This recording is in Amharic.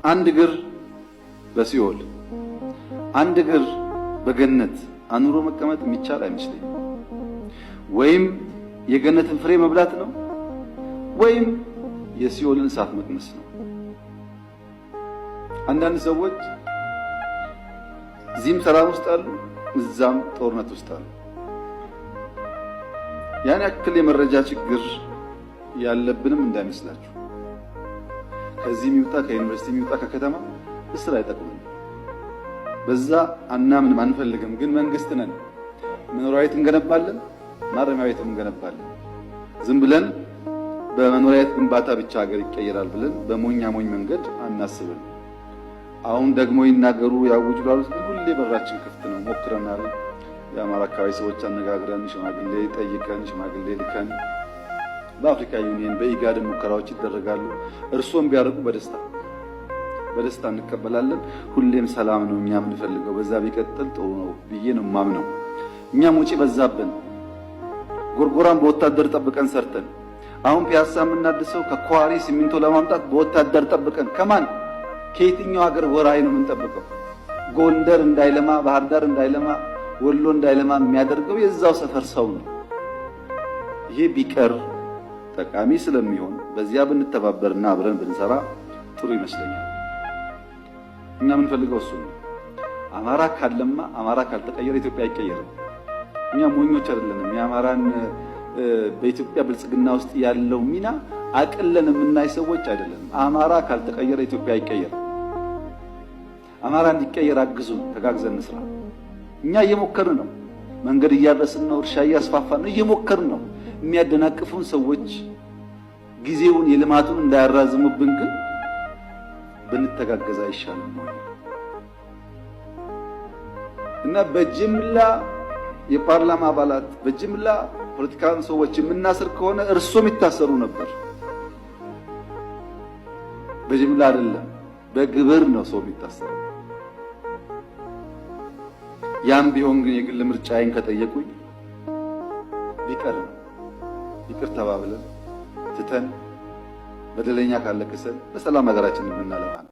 አንድ እግር በሲኦል አንድ እግር በገነት አኑሮ መቀመጥ የሚቻል አይመስለኝም። ወይም የገነትን ፍሬ መብላት ነው ወይም የሲኦልን እሳት መቅመስ ነው። አንዳንድ ሰዎች እዚህም ሰላም ውስጥ አሉ፣ እዛም ጦርነት ውስጥ አሉ። ያን ያክል የመረጃ ችግር ያለብንም እንዳይመስላችሁ። ከዚህ የሚወጣ ከዩኒቨርሲቲ የሚወጣ ከከተማ እስር አይጠቅምም። በዛ አናምንም፣ አንፈልግም። ግን መንግስት ነን። መኖሪያ ቤት እንገነባለን፣ ማረሚያ ቤት እንገነባለን። ዝም ብለን በመኖሪያ ቤት ግንባታ ብቻ ሀገር ይቀየራል ብለን በሞኛ ሞኝ መንገድ አናስብም። አሁን ደግሞ ይናገሩ ያውጁ ላሉት ግን ሁሌ በራችን ክፍት ነው። ሞክረናል። የአማራ አካባቢ ሰዎች አነጋግረን ሽማግሌ ጠይቀን ሽማግሌ ልከን በአፍሪካ ዩኒየን በኢጋድ ሙከራዎች ይደረጋሉ። እርሶም ቢያደርጉ በደስታ እንቀበላለን። ሁሌም ሰላም ነው እኛ የምንፈልገው። በዛ ቢቀጥል ጥሩ ነው ብዬ ነው የማምነው። እኛም ውጪ በዛብን። ጎርጎራን በወታደር ጠብቀን ሰርተን አሁን ፒያሳ የምናድሰው ከኳሪ ሲሚንቶ ለማምጣት በወታደር ጠብቀን ከማን ከየትኛው ሀገር ወራይ ነው የምንጠብቀው? ጎንደር እንዳይለማ፣ ባህር ዳር እንዳይለማ፣ ወሎ እንዳይለማ የሚያደርገው የዛው ሰፈር ሰው ነው። ይሄ ቢቀር ጠቃሚ ስለሚሆን በዚያ ብንተባበርና አብረን ብንሰራ ጥሩ ይመስለኛል። እኛ የምንፈልገው እሱ ነው። አማራ ካለማ፣ አማራ ካልተቀየረ ኢትዮጵያ አይቀየርም። እኛ ሞኞች አይደለንም። የአማራን በኢትዮጵያ ብልጽግና ውስጥ ያለው ሚና አቅለን የምናይ ሰዎች አይደለንም። አማራ ካልተቀየረ ኢትዮጵያ አይቀየርም። አማራ እንዲቀየር አግዙን፣ ተጋግዘን እንስራ። እኛ እየሞከርን ነው። መንገድ እያረስን ነው። እርሻ እያስፋፋን ነው። እየሞከርን ነው። የሚያደናቅፉን ሰዎች ጊዜውን የልማቱን እንዳያራዝሙብን ግን ብንተጋገዝ አይሻልም ነው? እና በጅምላ የፓርላማ አባላት በጅምላ ፖለቲካን ሰዎች የምናስር ከሆነ እርሶም ይታሰሩ ነበር። በጅምላ አይደለም፣ በግብር ነው ሰው የሚታሰረው። ያም ቢሆን ግን የግል ምርጫዬን ከጠየቁኝ ቢቀር ነው። ይቅር ተባብለን ትተን በደለኛ ካለ ክሰን በሰላም ሀገራችንን የምናለማ ነው።